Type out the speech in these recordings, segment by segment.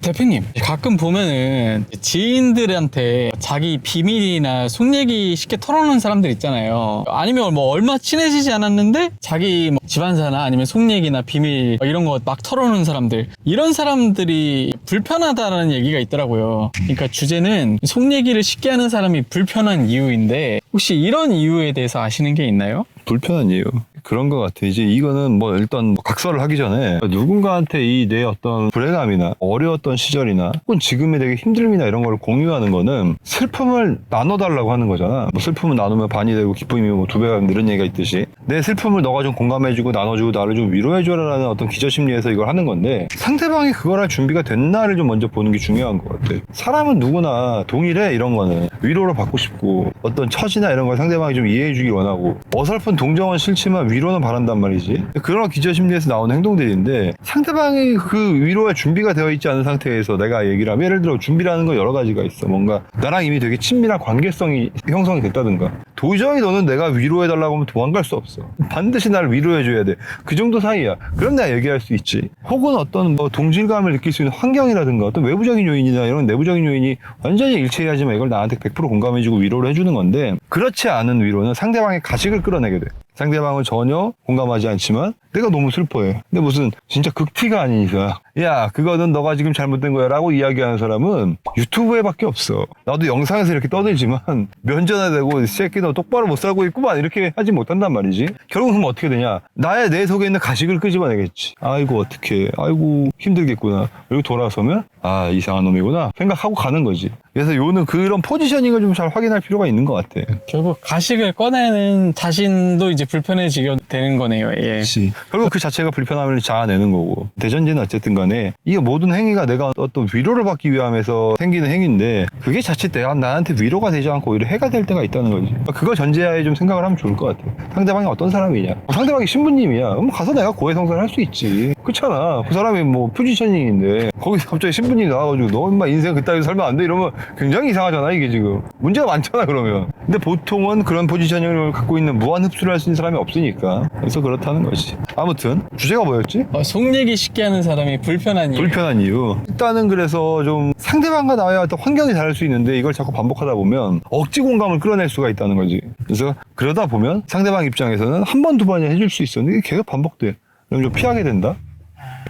대표님, 가끔 보면은 지인들한테 자기 비밀이나 속 얘기 쉽게 털어놓는 사람들 있잖아요. 아니면 뭐 얼마 친해지지 않았는데 자기 뭐 집안사나 아니면 속 얘기나 비밀 이런 거 막 털어놓는 사람들, 이런 사람들이 불편하다는 얘기가 있더라고요. 그러니까 주제는 속 얘기를 쉽게 하는 사람이 불편한 이유인데, 혹시 이런 이유에 대해서 아시는 게 있나요? 불편한 이유 그런 것 같아. 이제 이거는 뭐 일단 각서를 하기 전에 누군가한테 이 내 어떤 불행함이나 어려웠던 시절이나 혹은 지금의 되게 힘듦이나 이런 걸 공유하는 거는 슬픔을 나눠달라고 하는 거잖아. 뭐 슬픔을 나누면 반이 되고 기쁨이 뭐 두 배가 이런 얘기가 있듯이 내 슬픔을 너가 좀 공감해주고 나눠주고 나를 좀 위로해줘라라는 어떤 기저심리에서 이걸 하는 건데, 상대방이 그걸 할 준비가 됐나를 좀 먼저 보는 게 중요한 것 같아. 사람은 누구나 동일해. 이런 거는 위로를 받고 싶고 어떤 처지나 이런 걸 상대방이 좀 이해해주길 원하고, 어설픈 동정은 싫지만 위로는 바란단 말이지. 그런 기저심리에서 나오는 행동들인데, 상대방이 그 위로에 준비가 되어 있지 않은 상태에서 내가 얘기를 하면, 예를 들어 준비라는 건 여러 가지가 있어. 뭔가 나랑 이미 되게 친밀한 관계성이 형성이 됐다든가, 도저히 너는 내가 위로해달라고 하면 도망갈 수 없어. 반드시 나를 위로해줘야 돼. 그 정도 사이야. 그럼 내가 얘기할 수 있지. 혹은 어떤 뭐 동질감을 느낄 수 있는 환경이라든가 어떤 외부적인 요인이나 이런 내부적인 요인이 완전히 일체하지만 이걸 나한테 100% 공감해주고 위로를 해주는 건데, 그렇지 않은 위로는 상대방의 가식을 끌어내게 돼. 상대방을 전혀 공감하지 않지만 내가 너무 슬퍼해. 근데 무슨 진짜 극티가 아닌 이상, 야 그거는 너가 지금 잘못된 거야 라고 이야기하는 사람은 유튜브에 밖에 없어. 나도 영상에서 이렇게 떠들지만 면전에 대고 이 새끼 너 똑바로 못 살고 있구만 이렇게 하지 못한단 말이지. 결국은 어떻게 되냐, 나의 내 속에 있는 가식을 끄집어내겠지. 아이고 어떡해, 아이고 힘들겠구나. 그리고 돌아서면 아 이상한 놈이구나 생각하고 가는 거지. 그래서 요는 그런 포지셔닝을 좀 잘 확인할 필요가 있는 것 같아. 결국 가식을 꺼내는 자신도 이제 불편해지게 되는 거네요. 예. 그렇지. 결국 그 자체가 불편함을 자아내는 거고, 대전제는 어쨌든 간에 이 모든 행위가 내가 어떤 위로를 받기 위함에서 생기는 행위인데, 그게 자칫 내가 나한테 위로가 되지 않고 오히려 해가 될 때가 있다는 거지. 그걸 전제하에 좀 생각을 하면 좋을 것 같아. 상대방이 어떤 사람이냐. 상대방이 신부님이야. 그럼 가서 내가 고해성사를 할 수 있지. 그렇잖아. 그 사람이 뭐 포지셔닝인데 거기서 갑자기 신부님이 나와가지고 너 인마 인생 그따위로 살면 안 돼 이러면 굉장히 이상하잖아. 이게 지금 문제가 많잖아 그러면. 근데 보통은 그런 포지셔닝을 갖고 있는 무한 흡수를 할 수 있는 사람이 없으니까. 그래서 그렇다는 거지. 아무튼 주제가 뭐였지? 속 얘기 쉽게 하는 사람이 불편한 이유. 불편한 이유. 일단은 그래서 좀 상대방과 나의 어떤 환경이 다를 수 있는데, 이걸 자꾸 반복하다 보면 억지 공감을 끌어낼 수가 있다는 거지. 그래서 그러다 보면 상대방 입장에서는 한 번, 두 번이 해줄 수 있었는데 이게 계속 반복돼. 그럼 좀 피하게 된다?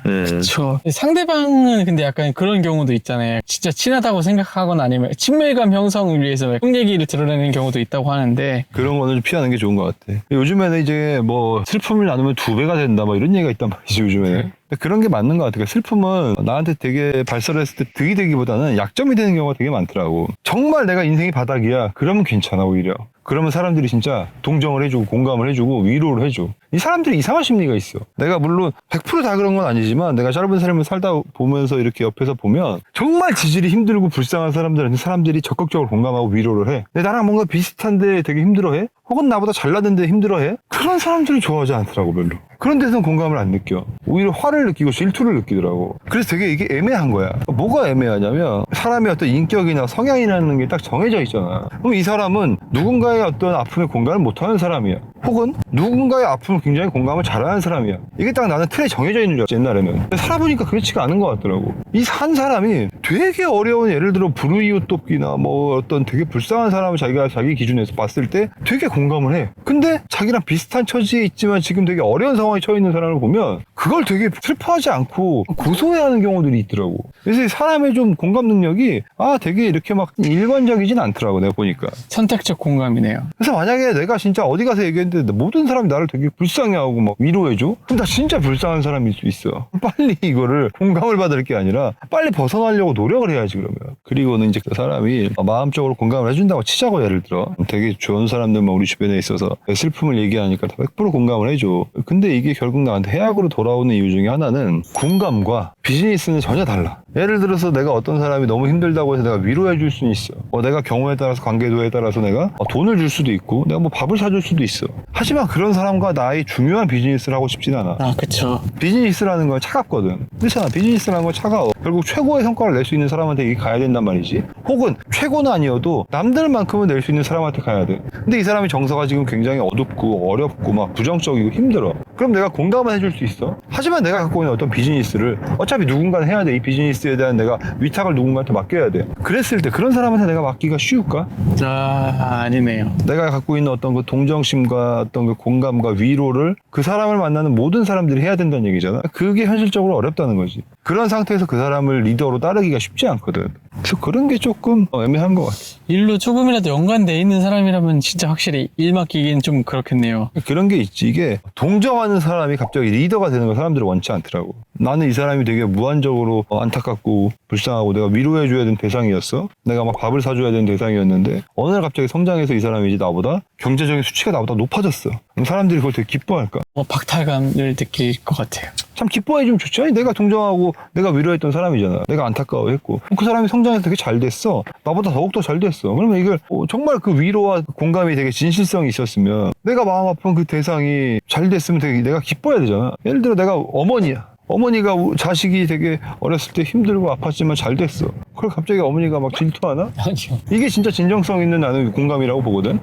그렇죠. 상대방은 근데 약간 그런 경우도 있잖아요. 진짜 친하다고 생각하거나 아니면 친밀감 형성을 위해서 속 얘기를 드러내는 경우도 있다고 하는데, 그런 거는 좀 피하는 게 좋은 것 같아. 요즘에는 이제 뭐 슬픔을 나누면 2배가 된다 뭐 이런 얘기가 있단 말이지 요즘에는. 근데 그런 게 맞는 것 같아. 슬픔은 나한테 되게 발설했을 때 득이 되기보다는 약점이 되는 경우가 되게 많더라고. 정말 내가 인생이 바닥이야. 그러면 괜찮아 오히려. 그러면 사람들이 진짜 동정을 해주고 공감을 해주고 위로를 해줘. 이 사람들이 이상한 심리가 있어. 내가 물론 100% 다 그런 건 아니지만 내가 짧은 삶을 살다 보면서 이렇게 옆에서 보면 정말 지질이 힘들고 불쌍한 사람들한테 사람들이 적극적으로 공감하고 위로를 해. 근데 나랑 뭔가 비슷한데 되게 힘들어해? 혹은 나보다 잘났는데 힘들어해? 그런 사람들은 좋아하지 않더라고 별로. 그런 데서는 공감을 안 느껴. 오히려 화를 느끼고 질투를 느끼더라고. 그래서 되게 이게 애매한 거야. 뭐가 애매하냐면, 사람의 어떤 인격이나 성향이라는 게 딱 정해져 있잖아. 그럼 이 사람은 누군가의 어떤 아픔에 공감을 못하는 사람이야. 혹은 누군가의 아픔을 굉장히 공감을 잘하는 사람이야. 이게 딱 나는 틀에 정해져 있는 줄 알았지 옛날에는. 근데 살아보니까 그렇지가 않은 것 같더라고. 이 한 사람이 되게 어려운, 예를 들어 불우이웃 돕기나 뭐 어떤 되게 불쌍한 사람을 자기가 자기 기준에서 봤을 때 되게 공감을 해. 근데 자기랑 비슷한 처지에 있지만 지금 되게 어려운 상황에 처해 있는 사람을 보면 그걸 되게 슬퍼하지 않고 고소해하는 경우들이 있더라고. 그래서 사람의 좀 공감 능력이 되게 이렇게 막 일관적이진 않더라고 내가 보니까. 선택적 공감이네요. 그래서 만약에 내가 진짜 어디 가서 얘기했는데 모든 사람이 나를 되게 불쌍해하고 막 위로해줘? 그럼 나 진짜 불쌍한 사람일 수 있어. 빨리 이거를 공감을 받을 게 아니라 빨리 벗어나려고 노력을 해야지 그러면. 그리고는 이제 그 사람이 마음적으로 공감을 해준다고 치자고, 예를 들어 되게 좋은 사람들만 우리 주변에 있어서 슬픔을 얘기하니까 다 100% 공감을 해줘. 근데 이게 결국 나한테 해악으로 돌아오는 이유 중에 하나는, 공감과 비즈니스는 전혀 달라. 예를 들어서 내가 어떤 사람이 너무 힘들다고 해서 내가 위로해 줄 수는 있어. 내가 경우에 따라서, 관계도에 따라서 내가 돈을 줄 수도 있고 내가 뭐 밥을 사줄 수도 있어. 하지만 그런 사람과 나의 중요한 비즈니스를 하고 싶진 않아. 그쵸. 비즈니스라는 건 차갑거든. 그렇잖아. 비즈니스라는 건 차가워. 결국 최고의 성과를 낼 수 있는 사람한테 이게 가야 된단 말이지. 혹은 최고는 아니어도 남들만큼은 낼 수 있는 사람한테 가야 돼. 근데 이 사람이 정서가 지금 굉장히 어둡고 어렵고 막 부정적이고 힘들어. 그럼 내가 공감을 해줄 수 있어. 하지만 내가 갖고 있는 어떤 비즈니스를 어차피 누군가는 해야 돼. 이 비즈니스에 대한 내가 위탁을 누군가한테 맡겨야 돼. 그랬을 때 그런 사람한테 내가 맡기가 쉬울까? 아니네요. 내가 갖고 있는 어떤 그 동정심과 어떤 그 공감과 위로를 그 사람을 만나는 모든 사람들이 해야 된다는 얘기잖아. 그게 현실적으로 어렵다는 거지. 그런 상태에서 그 사람을 리더로 따르기가 쉽지 않거든. 그래서 그런 게 조금 애매한 것 같아. 일로 조금이라도 연관돼 있는 사람이라면 진짜 확실히 일 맡기긴 좀 그렇겠네요. 그런 게 있지. 이게 동정하는 사람이 갑자기 리더가 되는 걸 사람들이 원치 않더라고. 나는 이 사람이 되게 무한적으로 안타깝고 불쌍하고 내가 위로해줘야 되는 대상이었어. 내가 막 밥을 사줘야 되는 대상이었는데 어느 날 갑자기 성장해서 이 사람이 이제 나보다 경제적인 수치가 나보다 높아졌어. 그럼 사람들이 그걸 되게 기뻐할까? 박탈감을 느낄 것 같아요. 참 기뻐해주면 좋지. 아니, 내가 동정하고 내가 위로했던 사람이잖아. 내가 안타까워했고 그 사람이 성장해서 되게 잘 됐어. 나보다 더욱더 잘 됐어. 그러면 이걸 정말 그 위로와 공감이 되게 진실성이 있었으면 내가 마음 아픈 그 대상이 잘 됐으면 되게 내가 기뻐해야 되잖아. 예를 들어 내가 어머니야. 어머니가 자식이 되게 어렸을 때 힘들고 아팠지만 잘 됐어. 그걸 갑자기 어머니가 막 질투하나? 아니요. 이게 진짜 진정성 있는 나는 공감이라고 보거든.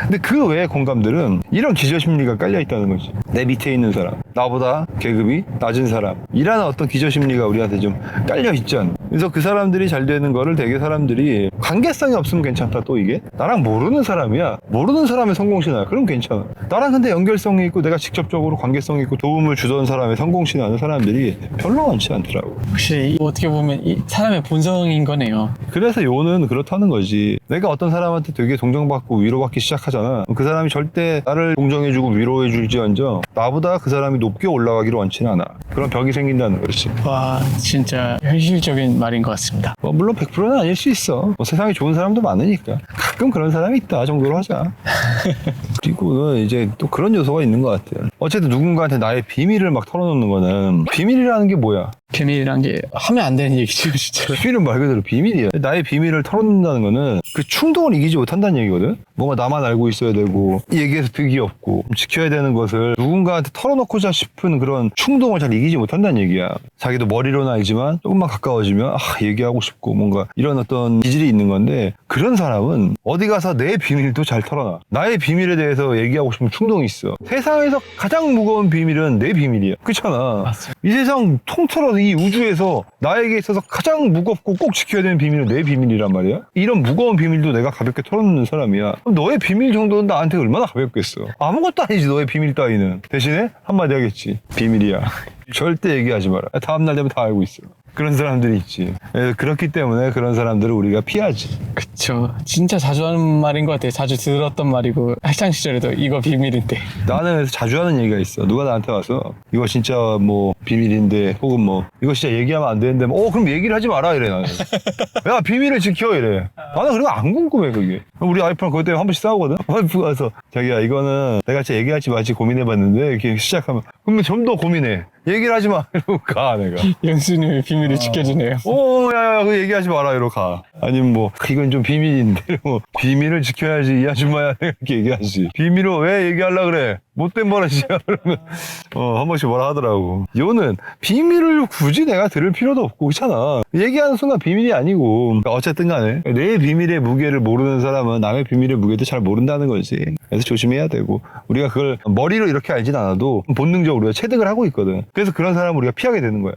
근데 그 외의 공감들은 이런 기저심리가 깔려있다는 거지. 내 밑에 있는 사람, 나보다 계급이 낮은 사람, 이라는 어떤 기저심리가 우리한테 좀 깔려있잖아. 그래서 그 사람들이 잘 되는 거를 되게 사람들이 관계성이 없으면 괜찮다. 또 이게 나랑 모르는 사람이야. 모르는 사람의 성공신화야. 그럼 괜찮아. 나랑 근데 연결성이 있고 내가 직접적으로 관계성이 있고 도움을 주던 사람의 성공신화는 사람들이 별로 많지 않더라고. 혹시 어떻게 보면 이 사람의 본성인 거네요. 그래서 요는 그렇다는 거지. 내가 어떤 사람한테 되게 동정받고 위로받기 시작하잖아. 그 사람이 절대 나를 동정해주고 위로해줄지언정 나보다 그 사람이 높게 올라가기를 원치는 않아. 그런 벽이 생긴다는 거지. 와, 진짜 현실적인 말인 것 같습니다. 물론 100%는 아닐 수 있어. 세상에 좋은 사람도 많으니까. 가끔 그런 사람이 있다 정도로 하자. 그리고 이제 또 그런 요소가 있는 것 같아요. 어쨌든 누군가한테 나의 비밀을 막 털어놓는 거는 비밀이라는 게 뭐야? 비밀이란 게 하면 안 되는 얘기죠, 진짜. 비밀은 말 그대로 비밀이야. 나의 비밀을 털어놓는다는 거는 그 충동을 이기지 못한다는 얘기거든. 뭔가 나만 알고 있어야 되고 얘기해서 득이 없고 지켜야 되는 것을 누군가한테 털어놓고자 싶은 그런 충동을 잘 이기지 못한다는 얘기야. 자기도 머리로는 알지만 조금만 가까워지면 얘기하고 싶고 뭔가 이런 어떤 기질이 있는 건데 그런 사람은 어디 가서 내 비밀도 잘 털어놔. 나의 비밀에 대해서 얘기하고 싶은 충동이 있어. 세상에서 가장 무거운 비밀은 내 비밀이야. 그렇잖아. 맞습니다. 이 세상 통틀어서 이 우주에서 나에게 있어서 가장 무겁고 꼭 지켜야 되는 비밀은 내 비밀이란 말이야. 이런 무거운 비밀도 내가 가볍게 털어놓는 사람이야. 그럼 너의 비밀 정도는 나한테 얼마나 가볍겠어. 아무것도 아니지 너의 비밀 따위는. 대신에 한마디 하겠지. 비밀이야. 절대 얘기하지 마라. 다음날 되면 다 알고 있어. 그런 사람들이 있지. 그렇기 때문에 그런 사람들을 우리가 피하지. 그쵸. 진짜 자주 하는 말인 것 같아요. 자주 들었던 말이고 학창시절에도 이거 비밀인데. 나는 그래서 자주 하는 얘기가 있어. 누가 나한테 와서 이거 진짜 뭐 비밀인데 혹은 뭐 이거 진짜 얘기하면 안 되는데 그럼 얘기를 하지 마라 이래 나는. 야 비밀을 지켜 이래. 나는 그런 거 안 궁금해 그게. 우리 와이프랑 그것 때문에 한 번씩 싸우거든. 와이프가 와서 자기야 이거는 내가 진짜 얘기할지 말지 고민해봤는데 이렇게 시작하면 그러면 좀 더 고민해. 얘기를 하지 마 이러고 가 내가. 영수님의 비밀을 지켜주네요. 야야 그거 얘기하지 마라 이러고 가. 아니면 뭐 이건 좀 비밀인데 비밀을 지켜야지 이 아줌마야 이렇게 얘기하지. 비밀을 왜 얘기하려고 그래. 못된 버릇이야. 그러면 한 번씩 뭐라 하더라고. 요는 비밀을 굳이 내가 들을 필요도 없고 그렇잖아. 얘기하는 순간 비밀이 아니고 어쨌든 간에 내 비밀의 무게를 모르는 사람은 남의 비밀의 무게도 잘 모른다는 거지. 그래서 조심해야 되고 우리가 그걸 머리로 이렇게 알진 않아도 본능적으로 체득을 하고 있거든. 그래서 그런 사람을 우리가 피하게 되는 거야.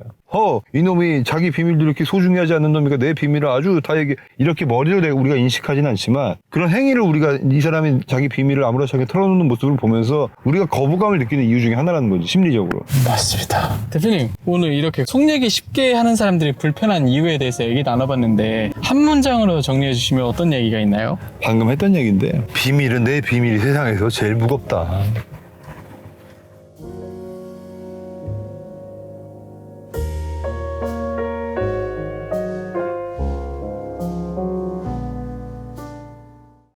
이놈이 자기 비밀도 이렇게 소중히 하지 않는 놈이니까 내 비밀을 아주 다 이렇게 머리로 우리가 인식하진 않지만 그런 행위를 우리가 이 사람이 자기 비밀을 아무렇지 않게 털어놓는 모습을 보면서 우리가 거부감을 느끼는 이유 중에 하나라는 거지, 심리적으로. 맞습니다. 대표님, 오늘 이렇게 속 얘기 쉽게 하는 사람들이 불편한 이유에 대해서 얘기 나눠봤는데 한 문장으로 정리해 주시면 어떤 얘기가 있나요? 방금 했던 얘기인데 비밀은 내 비밀이 세상에서 제일 무겁다.